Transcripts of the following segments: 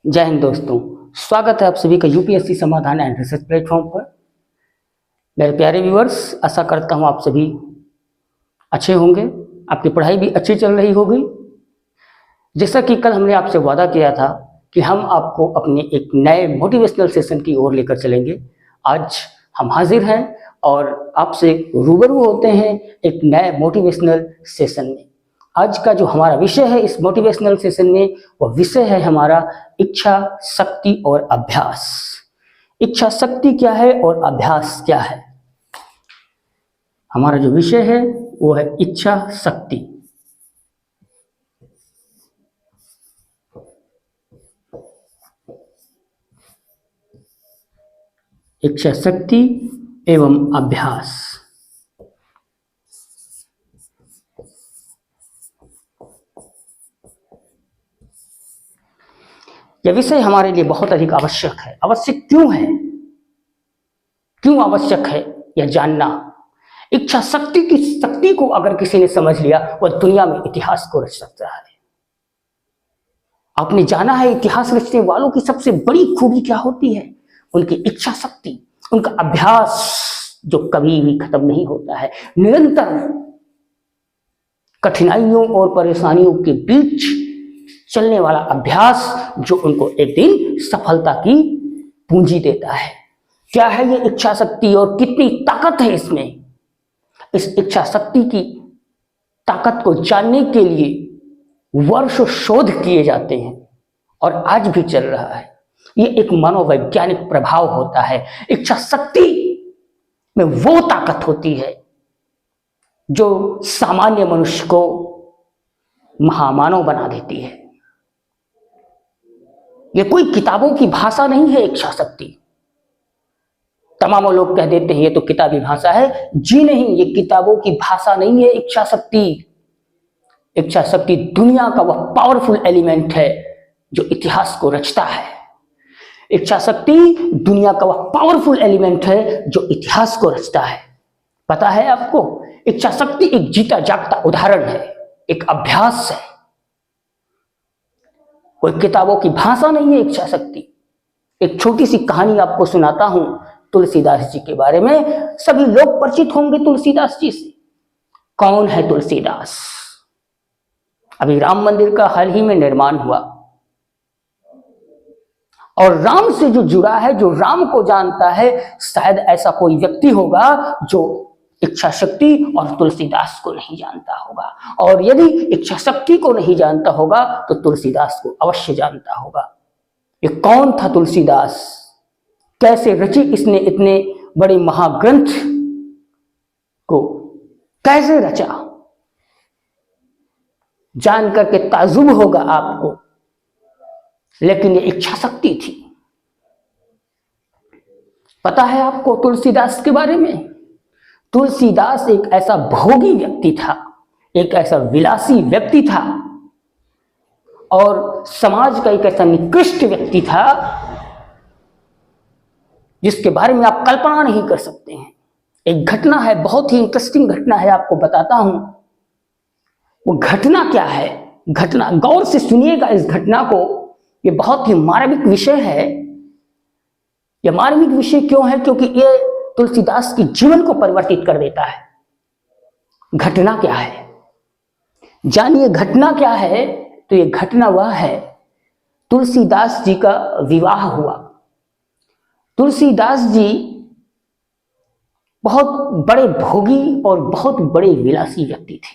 जय हिंद दोस्तों, स्वागत है आप सभी का यूपीएससी समाधान एंड रिसर्च प्लेटफॉर्म पर। मेरे प्यारे व्यूअर्स, आशा करता हूँ आप सभी अच्छे होंगे, आपकी पढ़ाई भी अच्छी चल रही होगी। जैसा कि कल हमने आपसे वादा किया था कि हम आपको अपने एक नए मोटिवेशनल सेशन की ओर लेकर चलेंगे। आज हम हाजिर हैं और आपसे रूबरू होते हैं एक नए मोटिवेशनल सेशन में। आज का जो हमारा विषय है इस मोटिवेशनल सेशन में, वो विषय है हमारा इच्छा शक्ति और अभ्यास। इच्छा शक्ति क्या है और अभ्यास क्या है? हमारा जो विषय है वो है इच्छा शक्ति। इच्छा शक्ति एवं अभ्यास। यह विषय हमारे लिए बहुत अधिक आवश्यक है। आवश्यक क्यों है? क्यों आवश्यक है यह जानना। इच्छा शक्ति की शक्ति को अगर किसी ने समझ लिया, वह दुनिया में इतिहास को रच सकता है। आपने जाना है इतिहास रचने वालों की सबसे बड़ी खूबी क्या होती है? उनकी इच्छा शक्ति, उनका अभ्यास जो कभी भी खत्म नहीं होता है। निरंतर कठिनाइयों और परेशानियों के बीच चलने वाला अभ्यास जो उनको एक दिन सफलता की पूंजी देता है। क्या है ये इच्छा शक्ति और कितनी ताकत है इसमें? इस इच्छा शक्ति की ताकत को जानने के लिए वर्षों शोध किए जाते हैं और आज भी चल रहा है। ये एक मनोवैज्ञानिक प्रभाव होता है। इच्छा शक्ति में वो ताकत होती है जो सामान्य मनुष्य को महामानव बना देती है। ये कोई किताबों की भाषा नहीं है इच्छा शक्ति। तमाम लोग कह देते हैं ये तो किताबी भाषा है। जी नहीं, ये किताबों की भाषा नहीं है इच्छा शक्ति। इच्छा शक्ति दुनिया का वह पावरफुल एलिमेंट है जो इतिहास को रचता है। इच्छा शक्ति दुनिया का वह पावरफुल एलिमेंट है जो इतिहास को रचता है। पता है आपको, इच्छा शक्ति एक जीता जागता उदाहरण है, एक अभ्यास है। कोई किताबों की भाषा नहीं है इच्छा शक्ति। एक छोटी सी कहानी आपको सुनाता हूं तुलसीदास जी के बारे में। सभी लोग परिचित होंगे तुलसीदास जी से। कौन है तुलसीदास? अभी राम मंदिर का हाल ही में निर्माण हुआ और राम से जो जुड़ा है, जो राम को जानता है, शायद ऐसा कोई व्यक्ति होगा जो इच्छा शक्ति और तुलसीदास को नहीं जानता होगा। और यदि इच्छा शक्ति को नहीं जानता होगा तो तुलसीदास को अवश्य जानता होगा। ये कौन था तुलसीदास? कैसे रची इसने इतने बड़े महाग्रंथ को? कैसे रचा? जान करके ताजुब होगा आपको। लेकिन ये इच्छा शक्ति थी। पता है आपको तुलसीदास के बारे में? तुलसीदास एक ऐसा भोगी व्यक्ति था, एक ऐसा विलासी व्यक्ति था और समाज का एक ऐसा निकृष्ट व्यक्ति था जिसके बारे में आप कल्पना नहीं कर सकते हैं। एक घटना है, बहुत ही इंटरेस्टिंग घटना है, आपको बताता हूं। वो घटना क्या है? घटना गौर से सुनिएगा इस घटना को। ये बहुत ही मार्मिक विषय है। यह मार्मिक विषय क्यों है? क्योंकि ये तुलसीदास के जीवन को परिवर्तित कर देता है। घटना क्या है? जानिए घटना क्या है। तो ये घटना वह है, तुलसीदास जी का विवाह हुआ। तुलसीदास जी बहुत बड़े भोगी और बहुत बड़े विलासी व्यक्ति थे।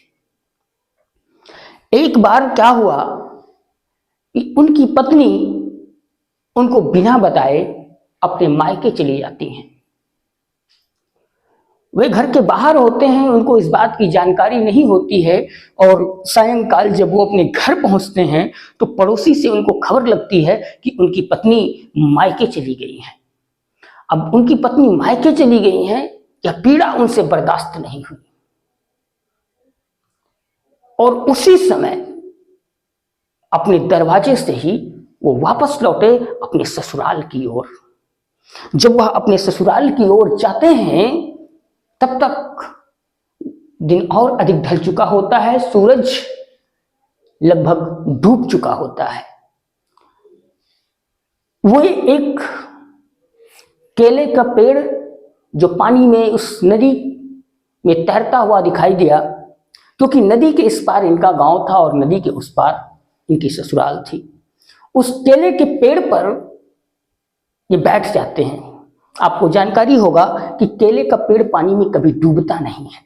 एक बार क्या हुआ कि उनकी पत्नी उनको बिना बताए अपने मायके चली जाती हैं। वे घर के बाहर होते हैं, उनको इस बात की जानकारी नहीं होती है और सायंकाल जब वो अपने घर पहुंचते हैं तो पड़ोसी से उनको खबर लगती है कि उनकी पत्नी मायके चली गई है। अब उनकी पत्नी मायके चली गई हैं, यह पीड़ा उनसे बर्दाश्त नहीं हुई और उसी समय अपने दरवाजे से ही वो वापस लौटे अपने ससुराल की ओर। जब वह अपने ससुराल की ओर जाते हैं तब तक दिन और अधिक ढल चुका होता है, सूरज लगभग डूब चुका होता है। वो एक केले का पेड़ जो पानी में उस नदी में तैरता हुआ दिखाई दिया, क्योंकि नदी के इस पार इनका गांव था और नदी के उस पार इनकी ससुराल थी। उस केले के पेड़ पर ये बैठ जाते हैं। आपको जानकारी होगा कि केले का पेड़ पानी में कभी डूबता नहीं है।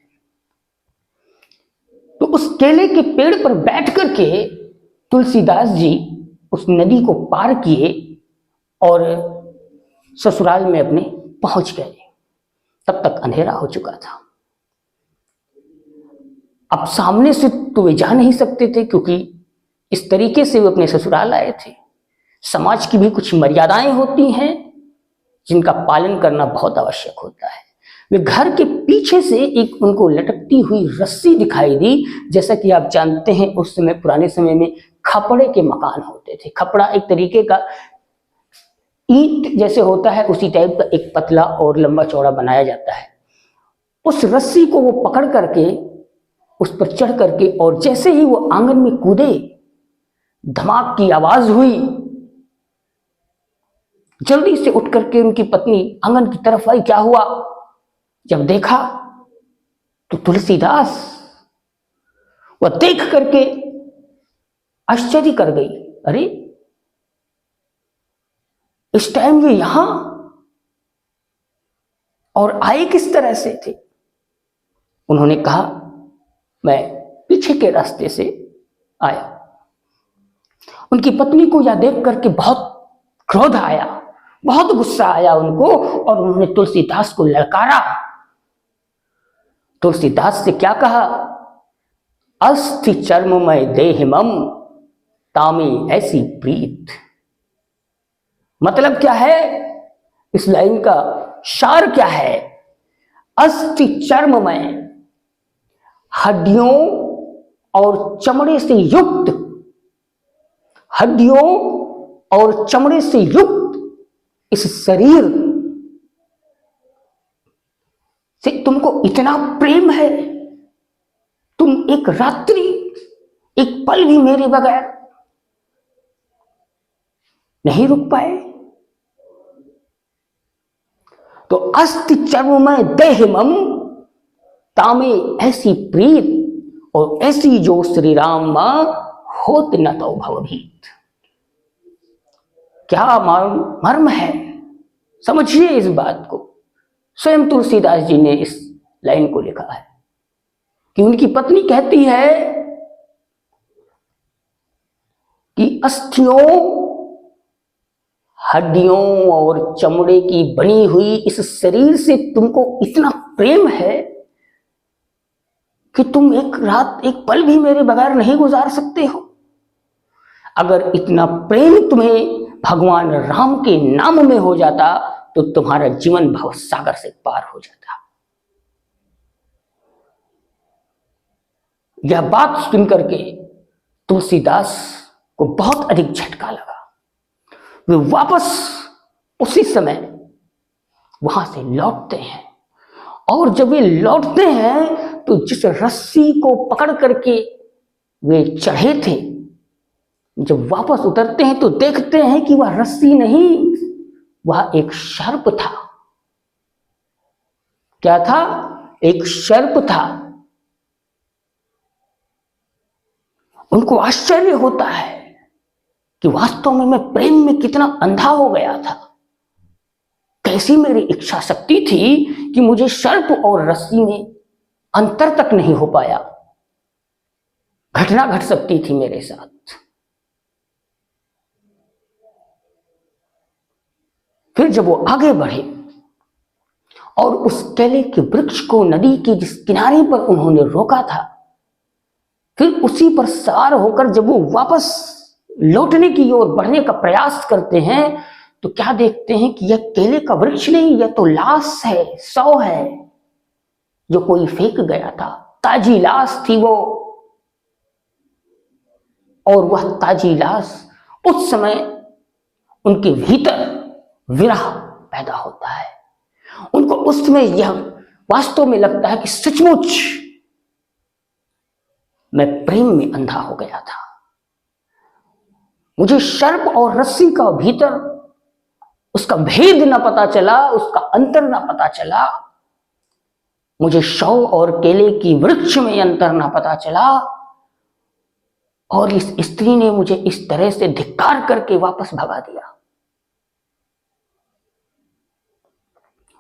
तो उस केले के पेड़ पर बैठ करके तुलसीदास जी उस नदी को पार किए और ससुराल में अपने पहुंच गए। तब तक अंधेरा हो चुका था। अब सामने से तो वे जा नहीं सकते थे, क्योंकि इस तरीके से वे अपने ससुराल आए थे। समाज की भी कुछ मर्यादाएं होती हैं जिनका पालन करना बहुत आवश्यक होता है। वे घर के पीछे से एक उनको लटकती हुई रस्सी दिखाई दी। जैसा कि आप जानते हैं, उस समय पुराने समय में खपड़े के मकान होते थे। खपड़ा एक तरीके का ईंट जैसे होता है, उसी टाइप का एक पतला और लंबा चौड़ा बनाया जाता है। उस रस्सी को वो पकड़ करके उस पर चढ़ करके, और जैसे ही वो आंगन में कूदे, धमाक की आवाज हुई। जल्दी से उठ करके उनकी पत्नी आंगन की तरफ आई। क्या हुआ? जब देखा तो तुलसीदास, वह देख करके आश्चर्य कर गई। अरे, इस टाइम ये यहां, और आए किस तरह से थे? उन्होंने कहा, मैं पीछे के रास्ते से आया। उनकी पत्नी को यह देख करके बहुत क्रोध आया, बहुत गुस्सा आया उनको, और उन्होंने तुलसीदास को ललकारा। तुलसीदास से क्या कहा? अस्थि चर्ममय देहिमम तामी ऐसी प्रीत। मतलब क्या है? इस लाइन का सार क्या है? अस्थि चर्ममय, हड्डियों और चमड़े से युक्त, हड्डियों और चमड़े से युक्त इस शरीर से तुमको इतना प्रेम है, तुम एक रात्रि, एक पल भी मेरे बगैर नहीं रुक पाए। तो अस्थि चर्ममय देहिमम तामे ऐसी प्रीत, और ऐसी जो श्री राम मां होत न तो भवभीत। क्या मर्म है, समझिए इस बात को। स्वयं तुलसीदास जी ने इस लाइन को लिखा है कि उनकी पत्नी कहती है कि अस्थियों, हड्डियों और चमड़े की बनी हुई इस शरीर से तुमको इतना प्रेम है कि तुम एक रात, एक पल भी मेरे बगैर नहीं गुजार सकते हो। अगर इतना प्रेम तुम्हें भगवान राम के नाम में हो जाता तो तुम्हारा जीवन भव सागर से पार हो जाता। यह बात सुन करके तुलसीदास को बहुत अधिक झटका लगा। वे वापस उसी समय वहां से लौटते हैं, और जब वे लौटते हैं तो जिस रस्सी को पकड़ करके वे चढ़े थे, जब वापस उतरते हैं तो देखते हैं कि वह रस्सी नहीं, वह एक सर्प था। क्या था? एक सर्प था। उनको आश्चर्य होता है कि वास्तव में मैं प्रेम में कितना अंधा हो गया था। कैसी मेरी इच्छा शक्ति थी कि मुझे सर्प और रस्सी में अंतर तक नहीं हो पाया। घटना घट सकती थी मेरे साथ। फिर जब वो आगे बढ़े और उस केले के वृक्ष को नदी के जिस किनारे पर उन्होंने रोका था, फिर उसी पर सवार होकर जब वो वापस लौटने की ओर बढ़ने का प्रयास करते हैं तो क्या देखते हैं कि यह केले का वृक्ष नहीं, यह तो लाश है, शव है जो कोई फेंक गया था। ताजी लाश थी वो, और वह ताजी लाश उस समय उनके भीतर विरह पैदा होता है। उनको उस समय यह वास्तव में लगता है कि सचमुच मैं प्रेम में अंधा हो गया था। मुझे सर्प और रस्सी का भीतर उसका भेद ना पता चला, उसका अंतर ना पता चला, मुझे शौ और केले की वृक्ष में अंतर ना पता चला, और इस स्त्री ने मुझे इस तरह से धिक्कार करके वापस भगा दिया।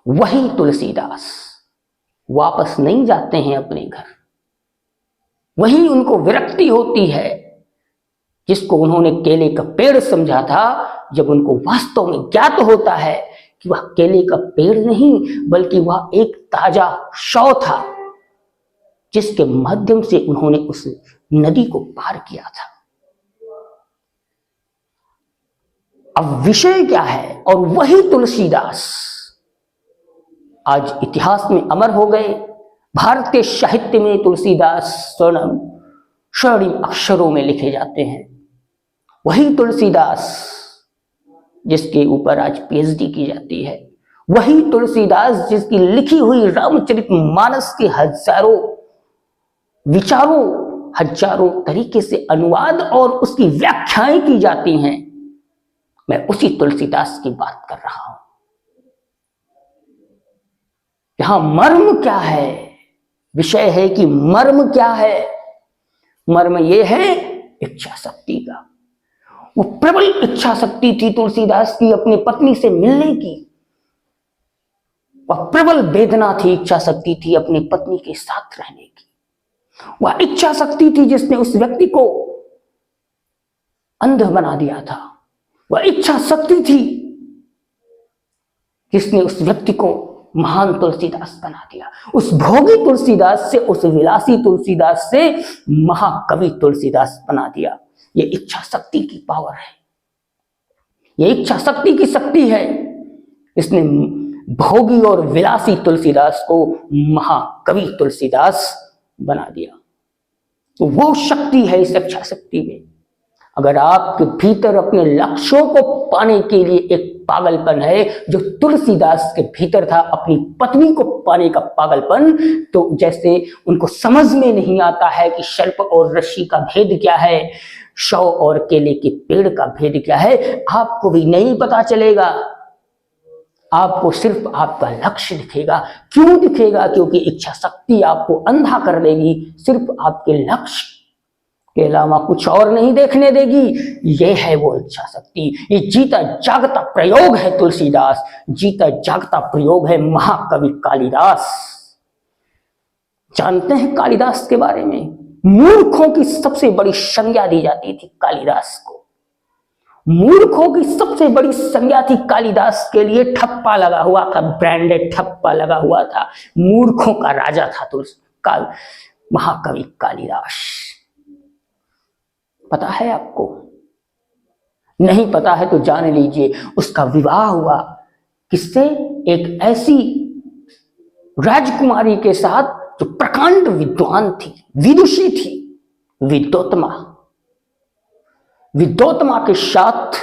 वही तुलसीदास वापस नहीं जाते हैं अपने घर। वही उनको विरक्ति होती है जिसको उन्होंने केले का पेड़ समझा था, जब उनको वास्तव में ज्ञात होता है कि वह केले का पेड़ नहीं बल्कि वह एक ताजा शौ था जिसके माध्यम से उन्होंने उस नदी को पार किया था। अब विषय क्या है? और वही तुलसीदास आज इतिहास में अमर हो गए। भारतीय साहित्य में तुलसीदास स्वर्णिम अक्षरों में लिखे जाते हैं। वही तुलसीदास जिसके ऊपर आज पीएचडी की जाती है, वही तुलसीदास जिसकी लिखी हुई रामचरितमानस के हजारों विचारों, हजारों तरीके से अनुवाद और उसकी व्याख्याएं की जाती हैं। मैं उसी तुलसीदास की बात कर रहा हूं। यहां मर्म क्या है? विषय है कि मर्म क्या है? मर्म यह है इच्छा शक्ति का। वो प्रबल इच्छा शक्ति थी तुलसीदास की अपनी पत्नी से मिलने की। वह प्रबल वेदना थी, इच्छा शक्ति थी अपनी पत्नी के साथ रहने की। वह इच्छा शक्ति थी जिसने उस व्यक्ति को अंध बना दिया था। वह इच्छा शक्ति थी जिसने उस व्यक्ति को महान तुलसीदास बना दिया। उस भोगी तुलसीदास से, उस विलासी तुलसीदास से महाकवि तुलसीदास बना दिया। ये इच्छा शक्ति की पावर है, ये इच्छा शक्ति की शक्ति है। इसने भोगी और विलासी तुलसीदास को महाकवि तुलसीदास बना दिया। तो वो शक्ति है इस इच्छा शक्ति में। अगर आपके भीतर अपने लक्ष्यों को पाने के लिए एक पागलपन है जो तुलसीदास के भीतर था, अपनी पत्नी को पाने का पागलपन, तो जैसे उनको समझ में नहीं आता है कि सर्प और रस्सी का भेद क्या है, शौ और केले के पेड़ का भेद क्या है, आपको भी नहीं पता चलेगा। आपको सिर्फ आपका लक्ष्य दिखेगा। क्यों दिखेगा? क्योंकि इच्छा शक्ति आपको अंधा कर देगी, सिर्फ आपके लक्ष्य के अलावा कुछ और नहीं देखने देगी। यह है वो इच्छा शक्ति। ये जीता जागता प्रयोग है तुलसीदास, जीता जागता प्रयोग है महाकवि कालिदास। जानते हैं कालिदास के बारे में? मूर्खों की सबसे बड़ी संज्ञा दी जाती थी कालिदास को। मूर्खों की सबसे बड़ी संज्ञा थी कालिदास के लिए। ठप्पा लगा हुआ था, ब्रांडेड ठप्पा लगा हुआ था। मूर्खों का राजा था महाकवि कालिदास। पता है आपको? नहीं पता है तो जान लीजिए। उसका विवाह हुआ किससे? एक ऐसी राजकुमारी के साथ जो प्रकांड विद्वान थी, विदुषी थी, विद्योत्मा। विद्योत्मा के साथ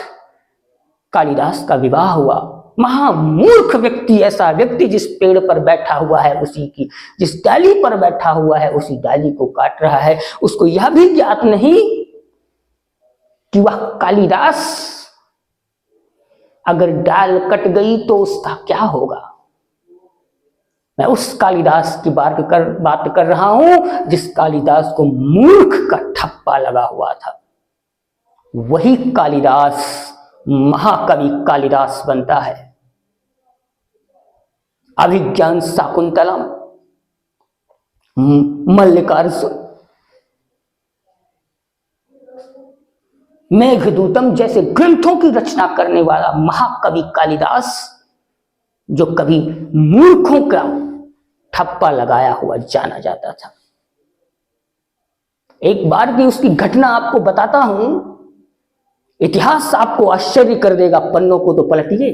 कालिदास का विवाह हुआ। महामूर्ख व्यक्ति, ऐसा व्यक्ति जिस पेड़ पर बैठा हुआ है उसी की, जिस डाली पर बैठा हुआ है उसी डाली को काट रहा है, उसको यह भी ज्ञात नहीं कि वह कालिदास, अगर डाल कट गई तो उसका क्या होगा। मैं उस कालिदास की बात कर रहा हूं जिस कालिदास को मूर्ख का ठप्पा लगा हुआ था। वही कालिदास महाकवि कालिदास बनता है। अभिज्ञान शाकुंतलम, मल्लिकार्जुन, मेघदूतम जैसे ग्रंथों की रचना करने वाला महाकवि कालिदास, जो कभी मूर्खों का ठप्पा लगाया हुआ जाना जाता था। एक बार की उसकी घटना आपको बताता हूं। इतिहास आपको आश्चर्य कर देगा। पन्नों को तो पलटिए।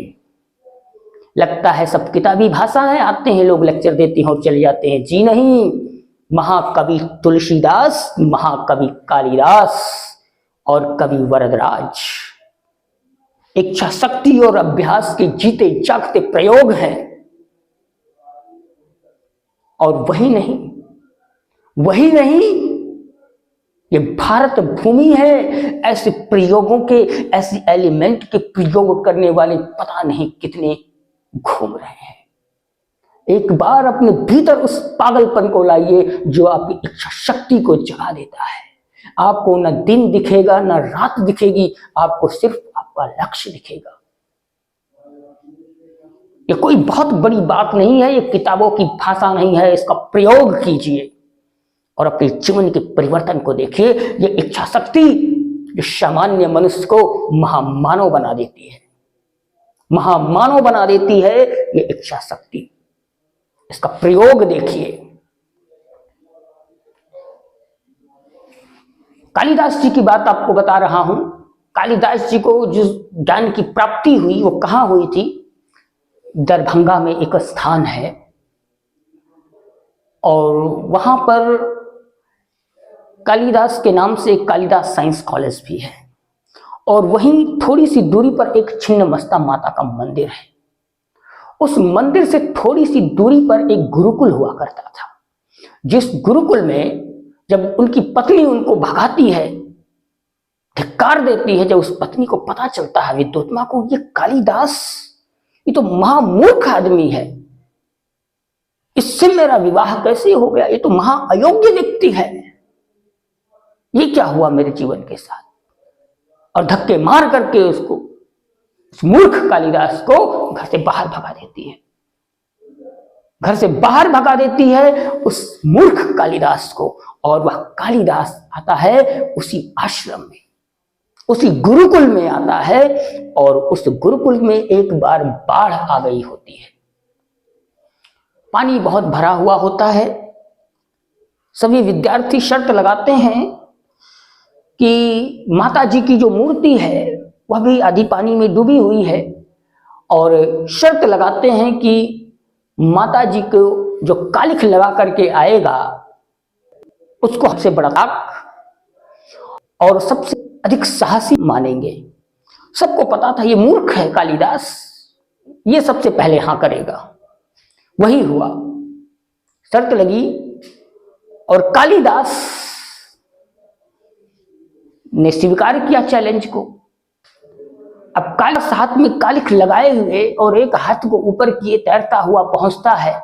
लगता है सब किताबी भाषा है, आते हैं लोग लेक्चर देते हैं और चले जाते हैं। जी नहीं, महाकवि तुलसीदास, महाकवि कालिदास और कवि वरदराज इच्छा शक्ति और अभ्यास के जीते जागते प्रयोग हैं। और वही नहीं, ये भारत भूमि है। ऐसे प्रयोगों के, ऐसी एलिमेंट के प्रयोग करने वाले पता नहीं कितने घूम रहे हैं। एक बार अपने भीतर उस पागलपन को लाइए जो आपकी इच्छा शक्ति को जगा देता है। आपको न दिन दिखेगा न रात दिखेगी, आपको सिर्फ आपका लक्ष्य दिखेगा। ये कोई बहुत बड़ी बात नहीं है, ये किताबों की भाषा नहीं है। इसका प्रयोग कीजिए और अपने जीवन के परिवर्तन को देखिए। ये इच्छा शक्ति जो सामान्य मनुष्य को महामानव बना देती है, महामानव बना देती है ये इच्छा शक्ति। इसका प्रयोग देखिए। कालिदास जी की बात आपको बता रहा हूं। कालिदास जी को जो ज्ञान की प्राप्ति हुई वो कहां हुई थी? दरभंगा में एक स्थान है और वहां पर कालिदास के नाम से कालिदास साइंस कॉलेज भी है और वहीं थोड़ी सी दूरी पर एक छिन्नमस्ता माता का मंदिर है। उस मंदिर से थोड़ी सी दूरी पर एक गुरुकुल हुआ करता था, जिस गुरुकुल में जब उनकी पत्नी उनको भगाती है, धिक्कार देती है, जब उस पत्नी को पता चलता है विद्योत्मा को, ये कालिदास ये तो महामूर्ख आदमी है, इससे मेरा विवाह कैसे हो गया, ये तो महा अयोग्य व्यक्ति है, ये क्या हुआ मेरे जीवन के साथ, और धक्के मार करके उसको, उस मूर्ख कालिदास को घर से बाहर भगा देती है। घर से बाहर भगा देती है उस मूर्ख कालिदास को, और वह कालिदास आता है उसी आश्रम में, उसी गुरुकुल में आता है, और उस गुरुकुल में एक बार बाढ़ आ गई होती है। पानी बहुत भरा हुआ होता है। सभी विद्यार्थी शर्त लगाते हैं कि माता जी की जो मूर्ति है वह भी आधी पानी में डूबी हुई है, और शर्त लगाते हैं कि माता जी को जो कालिख लगा करके आएगा उसको सबसे बड़ा और सबसे अधिक साहसी मानेंगे। सबको पता था ये मूर्ख है कालिदास, ये सबसे पहले हां करेगा। वही हुआ, शर्त लगी और कालिदास ने स्वीकार किया चैलेंज को। अब कालिदास हाथ में कालिख लगाए हुए और एक हाथ को ऊपर किए तैरता हुआ पहुंचता है।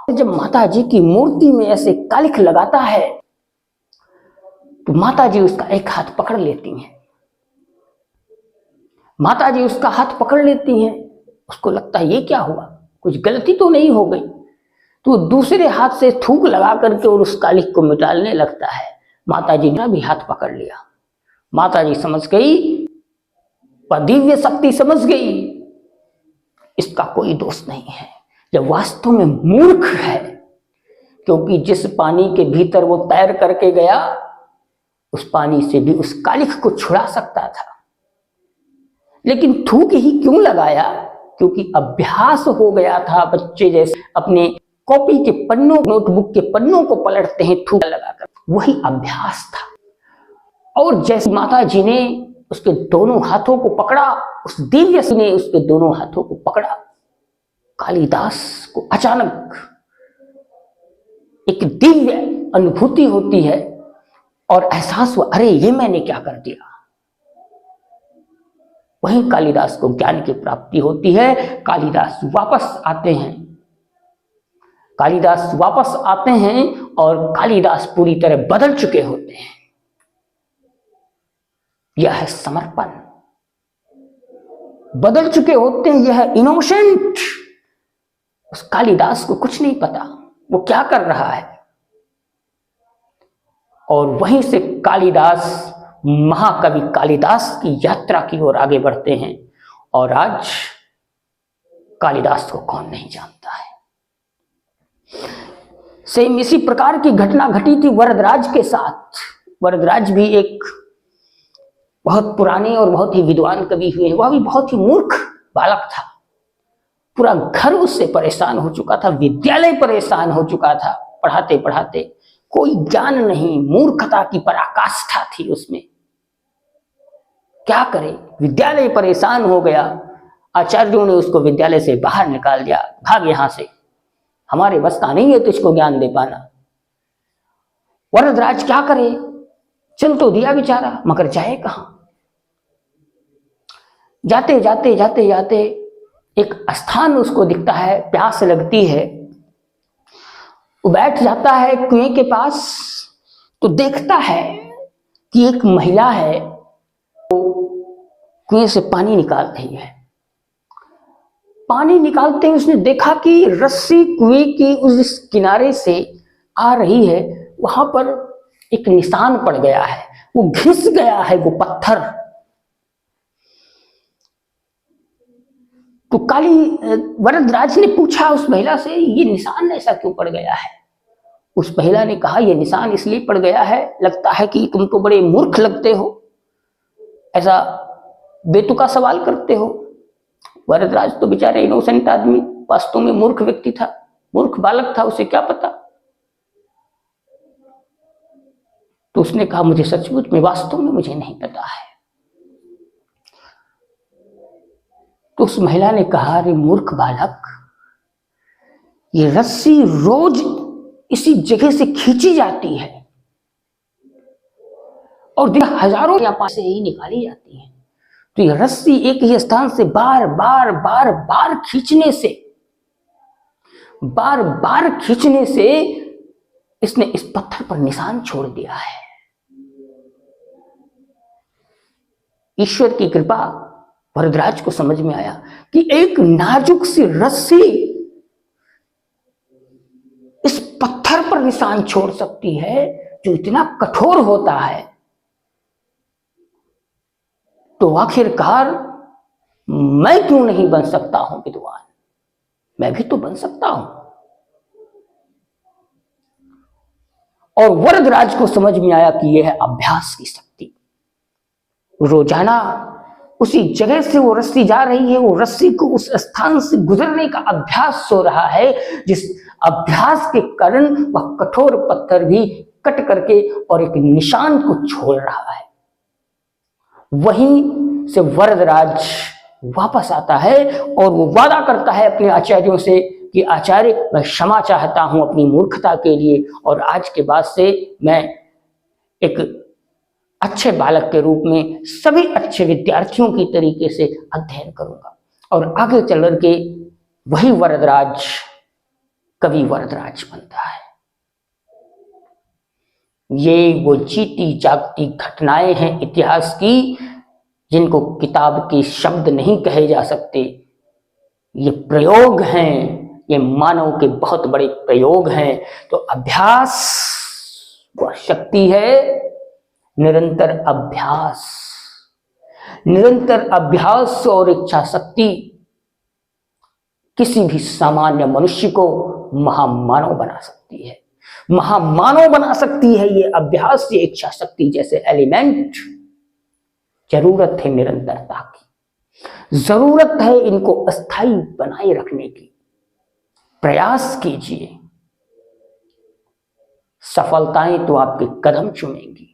जब माता जी की मूर्ति में ऐसे कालिख लगाता है तो माता जी उसका एक हाथ पकड़ लेती हैं। माता जी उसका हाथ पकड़ लेती हैं। उसको लगता है ये क्या हुआ, कुछ गलती तो नहीं हो गई, तो दूसरे हाथ से थूक लगा करके और उस कालिख को मिटाने लगता है। माता जी ने भी हाथ पकड़ लिया। माता जी समझ गई, वह दिव्य शक्ति समझ गई, इसका कोई दोष नहीं है, यह वास्तव में मूर्ख है, क्योंकि जिस पानी के भीतर वो तैर करके गया उस पानी से भी उस कालिख को छुड़ा सकता था, लेकिन थूक ही क्यों लगाया? क्योंकि अभ्यास हो गया था। बच्चे जैसे अपने कॉपी के पन्नों, नोटबुक के पन्नों को पलटते हैं थूक लगाकर, वही अभ्यास था। और जैसे माता जी ने उसके दोनों हाथों को पकड़ा, उस दिव्य ने उसके दोनों हाथों को पकड़ा, कालिदास को अचानक एक दिव्य अनुभूति होती है और एहसास हुआ, अरे ये मैंने क्या कर दिया। वहीं कालिदास को ज्ञान की प्राप्ति होती है। कालिदास वापस आते हैं, कालिदास वापस आते हैं और कालिदास पूरी तरह बदल चुके होते हैं। यह है समर्पण, बदल चुके होते हैं। यह इनोसेंट। उस कालिदास को कुछ नहीं पता वो क्या कर रहा है। और वहीं से कालिदास, महाकवि कालिदास की यात्रा की ओर आगे बढ़ते हैं। और आज कालिदास को कौन नहीं जानता है। सेम इसी प्रकार की घटना घटी थी वरदराज के साथ। वरदराज भी एक बहुत पुराने और बहुत ही विद्वान कवि हुए। वह भी बहुत ही मूर्ख बालक था। पूरा घर उससे परेशान हो चुका था, विद्यालय परेशान हो चुका था। पढ़ाते पढ़ाते कोई ज्ञान नहीं, मूर्खता की पराकाष्ठा थी उसमें। क्या करे, विद्यालय परेशान हो गया। आचार्यों ने उसको विद्यालय से बाहर निकाल दिया, भाग यहां से, हमारे बस का नहीं है तुझको ज्ञान दे पाना। वरदराज क्या करे, चल तो दिया बेचारा, मगर जाए कहां। जाते जाते जाते जाते एक स्थान उसको दिखता है, प्यास लगती है, वो बैठ जाता है कुएं के पास। तो देखता है कि एक महिला है, वो कुएं से पानी निकाल रही है। पानी निकालते ही उसने देखा कि रस्सी कुएं की उस किनारे से आ रही है, वहां पर एक निशान पड़ गया है, वो घिस गया है वो पत्थर। तो काली वरदराज ने पूछा उस महिला से, ये निशान ऐसा क्यों पड़ गया है? उस महिला ने कहा, यह निशान इसलिए पड़ गया है, लगता है कि तुम तो बड़े मूर्ख लगते हो, ऐसा बेतुका सवाल करते हो। वरदराज तो बेचारे इनोसेंट आदमी, वास्तव में मूर्ख व्यक्ति था, मूर्ख बालक था, उसे क्या पता। तो उसने कहा, मुझे सचमुच में वास्तव में मुझे नहीं पता है। तो उस महिला ने कहा, अरे मूर्ख बालक, ये रस्सी रोज इसी जगह से खींची जाती है और दिन हजारों या पास से ही निकाली जाती है। तो ये रस्सी एक ही स्थान से बार बार बार बार खींचने से, बार बार खींचने से इसने इस पत्थर पर निशान छोड़ दिया है। ईश्वर की कृपा, वरदराज को समझ में आया कि एक नाजुक सी रस्सी इस पत्थर पर निशान छोड़ सकती है जो इतना कठोर होता है। तो आखिरकार मैं क्यों नहीं बन सकता हूं विद्वान, मैं भी तो बन सकता हूं। और वरदराज को समझ में आया कि यह है अभ्यास की शक्ति। रोजाना उसी जगह से वो रस्सी जा रही है, वो रस्सी को उस स्थान से गुजरने का अभ्यास हो रहा है, जिस अभ्यास के कारण वह कठोर पत्थर भी कट करके और एक निशान को छोड़ रहा है। वहीं से वरदराज वापस आता है और वो वादा करता है अपने आचार्यों से कि आचार्य, मैं क्षमा चाहता हूं अपनी मूर्खता के लिए, और आज के बाद से मैं एक अच्छे बालक के रूप में सभी अच्छे विद्यार्थियों की तरीके से अध्ययन करूंगा। और आगे चल करके वही वरदराज कवि वरदराज बनता है। ये वो जीती जागती घटनाएं हैं इतिहास की, जिनको किताब के शब्द नहीं कहे जा सकते। ये प्रयोग हैं, ये मानव के बहुत बड़े प्रयोग हैं। तो अभ्यास वह शक्ति है, निरंतर अभ्यास, निरंतर अभ्यास और इच्छा शक्ति किसी भी सामान्य मनुष्य को महामानव बना सकती है, महामानव बना सकती है। ये अभ्यास, ये इच्छा शक्ति जैसे एलिमेंट। जरूरत है निरंतरता की, जरूरत है इनको अस्थायी बनाए रखने की। प्रयास कीजिए, सफलताएं तो आपके कदम चूमेंगी,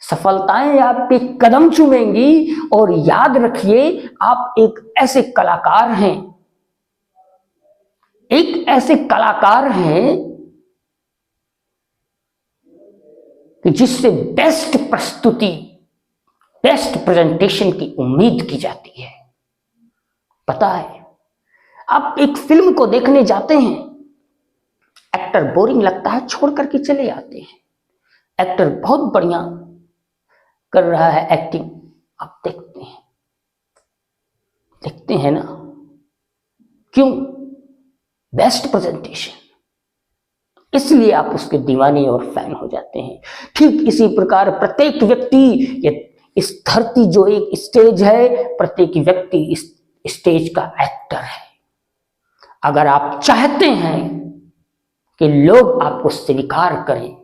सफलताएं आपके कदम चूमेंगी। और याद रखिए, आप एक ऐसे कलाकार हैं, एक ऐसे कलाकार हैं कि जिससे बेस्ट प्रस्तुति, बेस्ट प्रेजेंटेशन की उम्मीद की जाती है। पता है, आप एक फिल्म को देखने जाते हैं, एक्टर बोरिंग लगता है, छोड़ करके चले आते हैं। एक्टर बहुत बढ़िया कर रहा है एक्टिंग, आप देखते हैं ना, क्यों? बेस्ट प्रेजेंटेशन, इसलिए आप उसके दीवाने और फैन हो जाते हैं। ठीक इसी प्रकार प्रत्येक व्यक्ति, इस धरती जो एक स्टेज है, प्रत्येक व्यक्ति इस स्टेज का एक्टर है। अगर आप चाहते हैं कि लोग आपको स्वीकार करें,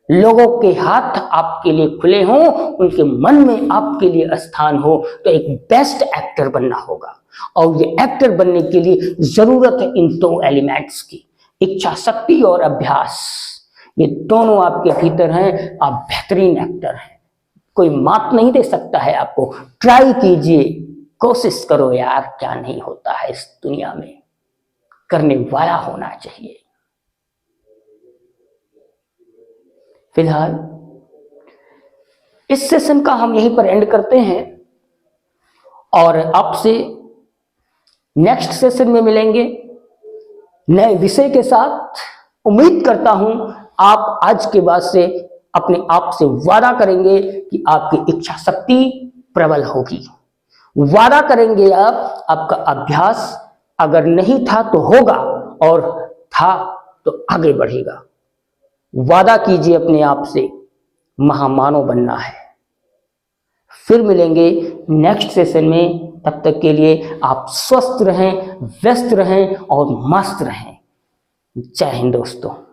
लोगों के हाथ आपके लिए खुले हों, उनके मन में आपके लिए स्थान हो, तो एक बेस्ट एक्टर बनना होगा। और ये एक्टर बनने के लिए जरूरत है इन दो एलिमेंट्स की, इच्छा शक्ति और अभ्यास। ये दोनों आपके भीतर हैं, आप बेहतरीन एक्टर हैं। कोई मात नहीं दे सकता है आपको। ट्राई कीजिए, कोशिश करो यार, क्या नहीं होता है इस दुनिया में। करने वाला होना चाहिए। फिलहाल इस सेशन का हम यहीं पर एंड करते हैं और आपसे नेक्स्ट सेशन में मिलेंगे नए विषय के साथ। उम्मीद करता हूं आप आज के बाद से अपने आप से वादा करेंगे कि आपकी इच्छा शक्ति प्रबल होगी। वादा करेंगे आप, आपका अभ्यास अगर नहीं था तो होगा और था तो आगे बढ़ेगा। वादा कीजिए अपने आप से, महामानव बनना है। फिर मिलेंगे नेक्स्ट सेशन में। तब तक के लिए आप स्वस्थ रहें, व्यस्त रहें और मस्त रहें। जय हिंद दोस्तों।